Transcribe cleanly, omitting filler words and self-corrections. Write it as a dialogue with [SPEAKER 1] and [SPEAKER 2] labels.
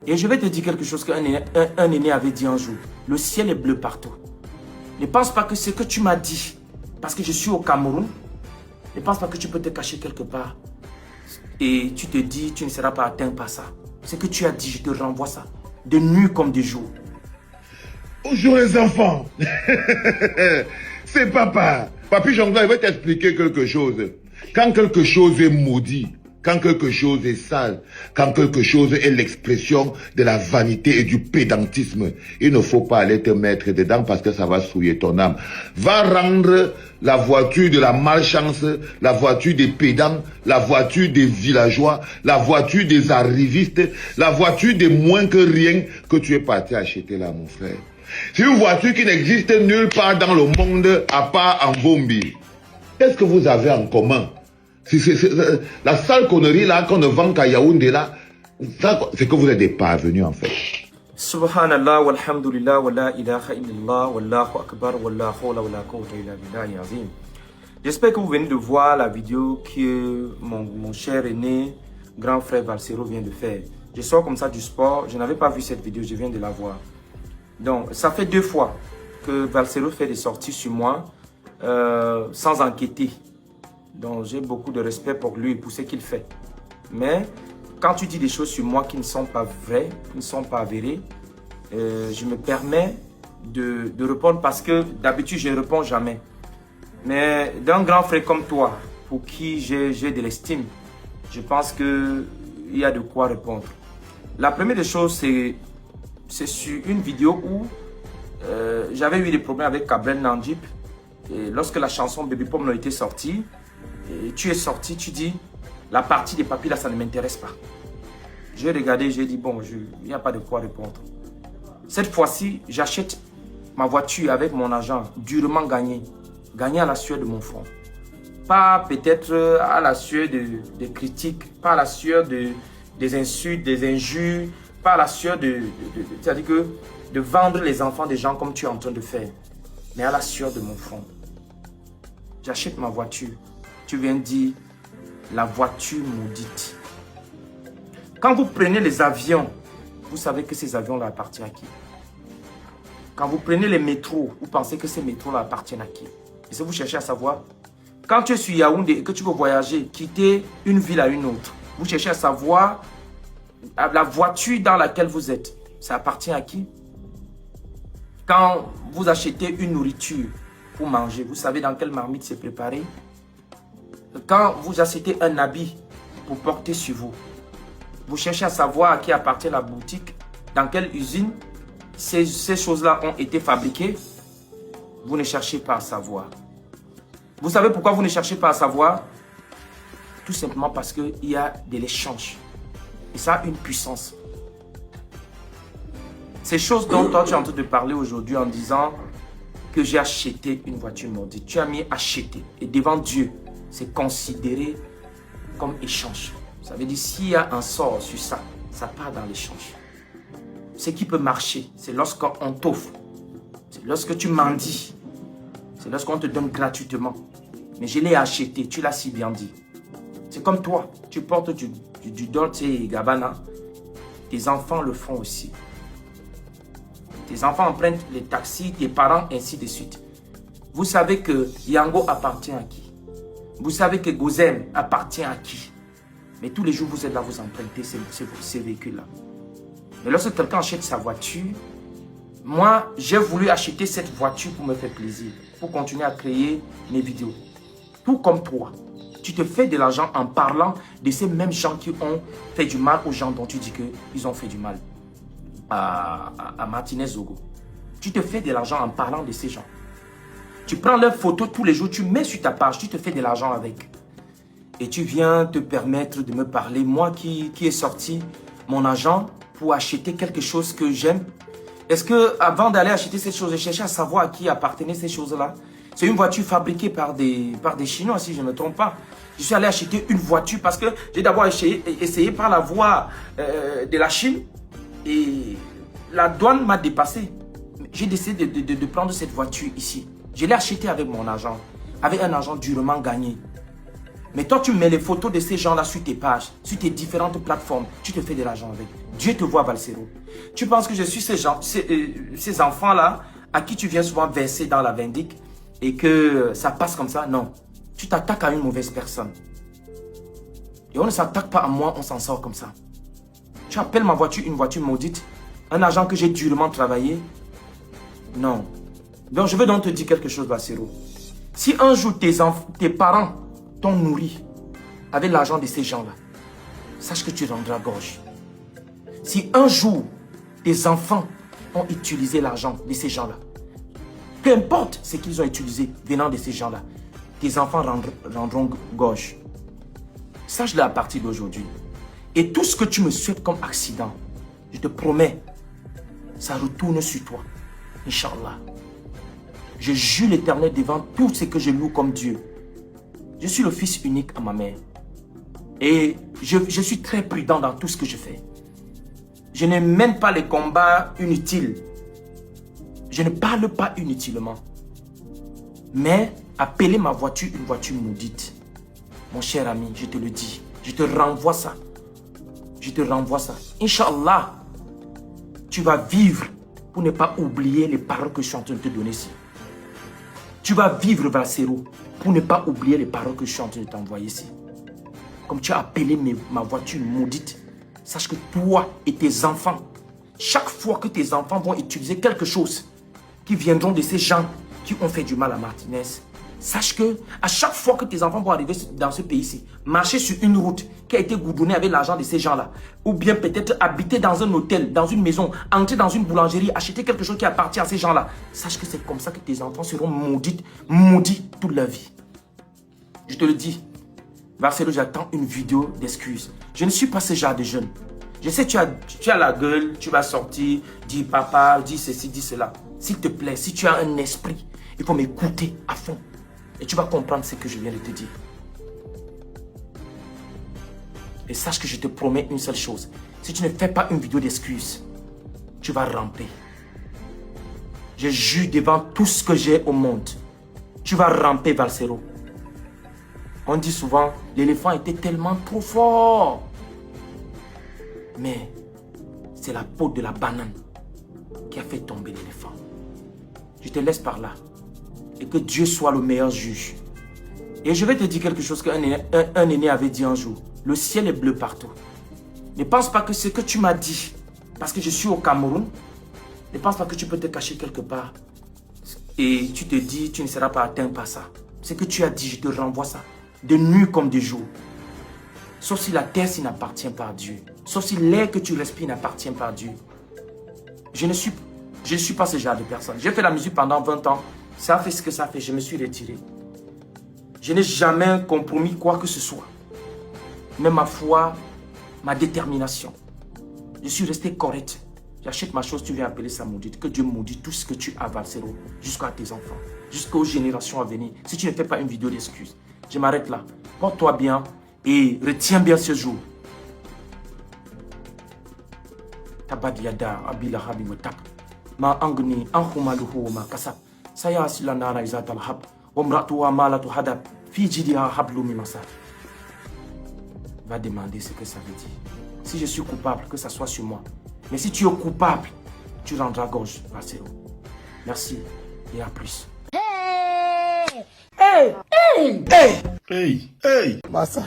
[SPEAKER 1] Et je vais te dire quelque chose qu'un aîné avait dit un jour. Le ciel est bleu partout. Ne pense pas que ce que tu m'as dit, parce que je suis au Cameroun, ne pense pas que tu peux te cacher quelque part. Et tu te dis, tu ne seras pas atteint par ça. Ce que tu as dit, je te renvoie ça. De nuit comme de jour.
[SPEAKER 2] Bonjour les enfants. C'est papa. Papy Jongleur, il va t'expliquer quelque chose. Quand quelque chose est maudit, quand quelque chose est sale, quand quelque chose est l'expression de la vanité et du pédantisme, il ne faut pas aller te mettre dedans parce que ça va souiller ton âme. Va rendre la voiture de la malchance, la voiture des pédants, la voiture des villageois, la voiture des arrivistes, la voiture des moins que rien que tu es parti acheter là, mon frère. C'est une voiture qui n'existe nulle part dans le monde à part en Bombi. Qu'est-ce que vous avez en commun? La sale connerie là qu'on ne vend qu'à Yaoundé là, c'est que vous êtes des parvenus en fait.
[SPEAKER 1] Subhanallah, walhamdulillah, wa la ilaha illallah, wallahu akbar, wallahu hawla wa la quwwata illa billahi azim. J'espère que vous venez de voir la vidéo que mon cher aîné, grand frère Valsero vient de faire. Je sors comme ça du sport, je n'avais pas vu cette vidéo, je viens de la voir. Donc, ça fait 2 fois que Valsero fait des sorties sur moi sans enquêter. Donc, j'ai beaucoup de respect pour lui et pour ce qu'il fait. Mais, quand tu dis des choses sur moi qui ne sont pas vraies, qui ne sont pas avérées, je me permets de répondre parce que d'habitude, je ne réponds jamais. Mais d'un grand frère comme toi, pour qui j'ai de l'estime, je pense qu'il y a de quoi répondre. La première des choses, c'est sur une vidéo où j'avais eu des problèmes avec Cabrel Nandip. Et lorsque la chanson Baby Pom a été sortie, et tu es sorti, tu dis, la partie des papiers là, ça ne m'intéresse pas. J'ai regardé, j'ai dit, bon, il n'y a pas de quoi répondre. Cette fois-ci, j'achète ma voiture avec mon argent, durement gagné. Gagné à la sueur de mon front. Pas peut-être à la sueur des critiques, pas à la sueur des insultes, des injures, pas à la sueur c'est-à-dire que de vendre les enfants des gens comme tu es en train de faire, mais à la sueur de mon front. J'achète ma voiture. Tu viens dire la voiture maudite. Quand vous prenez les avions, vous savez que ces avions-là appartiennent à qui? Quand vous prenez les métros, vous pensez que ces métros-là appartiennent à qui? Et si vous cherchez à savoir, quand tu es sur Yaoundé et que tu veux voyager, quitter une ville à une autre, vous cherchez à savoir la voiture dans laquelle vous êtes, ça appartient à qui? Quand vous achetez une nourriture pour manger, vous savez dans quelle marmite c'est préparé? Quand vous achetez un habit pour porter sur vous, vous cherchez à savoir à qui appartient la boutique, dans quelle usine ces choses-là ont été fabriquées. Vous ne cherchez pas à savoir. Vous savez pourquoi vous ne cherchez pas à savoir? Tout simplement parce qu'il y a de l'échange. Et ça a une puissance. Ces choses dont toi tu es en train de parler aujourd'hui en disant que j'ai acheté une voiture maudite. Tu as mis acheter. Et devant Dieu, c'est considéré comme échange. Ça veut dire s'il y a un sort sur ça, ça part dans l'échange. Ce qui peut marcher, c'est lorsqu'on t'offre. C'est lorsque tu mendies. C'est lorsqu'on te donne gratuitement. Mais je l'ai acheté, tu l'as si bien dit. C'est comme toi, tu portes du Dolce & Gabbana. Tes enfants le font aussi. Tes enfants empruntent les taxis, tes parents, ainsi de suite. Vous savez que Yango appartient à qui? Vous savez que Gozem appartient à qui? Mais tous les jours, vous êtes là, vous empruntez ces véhicules-là. Mais lorsque quelqu'un achète sa voiture, moi, j'ai voulu acheter cette voiture pour me faire plaisir, pour continuer à créer mes vidéos. Tout comme toi, tu te fais de l'argent en parlant de ces mêmes gens qui ont fait du mal aux gens dont tu dis qu'ils ont fait du mal à Martinez Zogo. Tu te fais de l'argent en parlant de ces gens. Tu prends leurs photos tous les jours, tu mets sur ta page, tu te fais de l'argent avec. Et tu viens te permettre de me parler, moi qui ai sorti mon argent pour acheter quelque chose que j'aime. Est-ce que avant d'aller acheter ces choses, je cherchais à savoir à qui appartenaient ces choses-là? C'est une voiture fabriquée par des Chinois, si je ne me trompe pas. Je suis allé acheter une voiture parce que j'ai d'abord essayé par la voie de la Chine et la douane m'a dépassé. J'ai décidé de prendre cette voiture ici. Je l'ai achetée avec mon argent, avec un argent durement gagné. Mais toi, tu mets les photos de ces gens-là sur tes pages, sur tes différentes plateformes. Tu te fais de l'argent avec. Dieu te voit, Valsero. Tu penses que je suis ces enfants-là à qui tu viens souvent verser dans la vindicte et que ça passe comme ça? Non. Tu t'attaques à une mauvaise personne. Et on ne s'attaque pas à moi, on s'en sort comme ça. Tu appelles ma voiture une voiture maudite, un argent que j'ai durement travaillé. Non. Donc je veux donc te dire quelque chose, Valsero. Si un jour tes parents t'ont nourri avec l'argent de ces gens-là, sache que tu rendras gorge. Si un jour tes enfants ont utilisé l'argent de ces gens-là, peu importe ce qu'ils ont utilisé venant de ces gens-là, tes enfants rendront gorge. Sache-le à partir d'aujourd'hui. Et tout ce que tu me souhaites comme accident, je te promets, ça retourne sur toi. Inch'Allah. Je jure l'Éternel devant tout ce que je loue comme Dieu. Je suis le fils unique à ma mère. Et je suis très prudent dans tout ce que je fais. Je ne mène pas les combats inutiles. Je ne parle pas inutilement. Mais appeler ma voiture une voiture maudite. Mon cher ami, je te le dis. Je te renvoie ça. Je te renvoie ça. Inch'Allah, tu vas vivre pour ne pas oublier les paroles que je suis en train de te donner ici. Tu vas vivre, Valsero, pour ne pas oublier les paroles que je suis en train de t'envoyer ici. Comme tu as appelé ma voiture maudite, sache que toi et tes enfants, chaque fois que tes enfants vont utiliser quelque chose qui viendront de ces gens qui ont fait du mal à Martinez, sache que à chaque fois que tes enfants vont arriver dans ce pays-ci, marcher sur une route qui a été goudronnée avec l'argent de ces gens-là, ou bien peut-être habiter dans un hôtel, dans une maison, entrer dans une boulangerie, acheter quelque chose qui appartient à ces gens-là, sache que c'est comme ça que tes enfants seront maudits toute leur vie. Je te le dis, Valsero, j'attends une vidéo d'excuses. Je ne suis pas ce genre de jeune. Je sais, tu as la gueule, tu vas sortir, dis papa, dis ceci, dis cela. S'il te plaît, si tu as un esprit, il faut m'écouter à fond. Et tu vas comprendre ce que je viens de te dire. Et sache que je te promets une seule chose. Si tu ne fais pas une vidéo d'excuses, tu vas ramper. Je jure devant tout ce que j'ai au monde. Tu vas ramper, Valsero. On dit souvent, l'éléphant était tellement trop fort. Mais c'est la peau de la banane qui a fait tomber l'éléphant. Je te laisse par là. Et que Dieu soit le meilleur juge. Et je vais te dire quelque chose qu'un aîné avait dit un jour. Le ciel est bleu partout. Ne pense pas que ce que tu m'as dit, parce que je suis au Cameroun, ne pense pas que tu peux te cacher quelque part. Et tu te dis, tu ne seras pas atteint par ça. Ce que tu as dit, je te renvoie ça. De nuit comme de jour. Sauf si la terre n'appartient pas à Dieu. Sauf si l'air que tu respires n'appartient pas à Dieu. Je ne suis pas ce genre de personne. J'ai fait la musique pendant 20 ans. Ça a fait ce que ça a fait. Je me suis retiré. Je n'ai jamais compromis quoi que ce soit. Mais ma foi, ma détermination. Je suis resté correct. J'achète ma chose, tu viens appeler ça maudite. Que Dieu maudit tout ce que tu as, Valsero, jusqu'à tes enfants, jusqu'aux générations à venir. Si tu ne fais pas une vidéo d'excuses, je m'arrête là. Porte-toi bien et retiens bien ce jour. Tabad yada abila habi watak. Ma angni anhumaluhu ma kasab. Saya asilana izat al-hab. Omratu wa malatu hadab. Fi jidiha hablu mi masad. Va demander ce que ça veut dire. Si je suis coupable, que ça soit sur moi. Mais si tu es coupable, tu rendras gorge, Valsero. Merci et à plus.
[SPEAKER 3] Hey! Hey! Hey!
[SPEAKER 4] Hey, hey,
[SPEAKER 3] Massa.